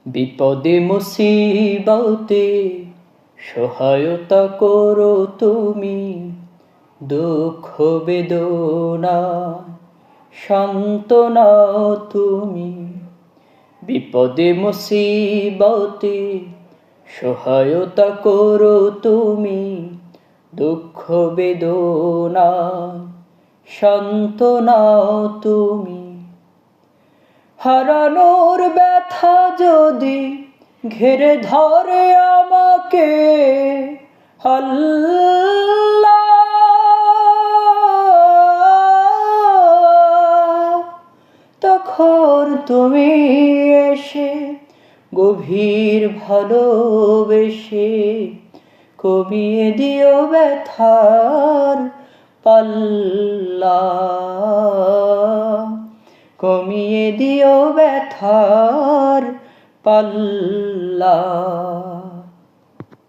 বিপদে মুসিবতে সহায়তা করো তুমি, দুঃখ বেদনা সান্ত্বনা তুমি। বিপদে মুসিবতে সহায়তা করো তুমি, দুঃখ বেদনা সান্ত্বনা তুমি। হারানোর ব্যথা যদি ঘিরে ধরে আমাকে আল্লাহ, তখন তুমি এসে গভীর ভালোবেসে কমিয়ে দিও ব্যথার পাল্লা, কমিয়ে দিও ব্যথার পাল্লা।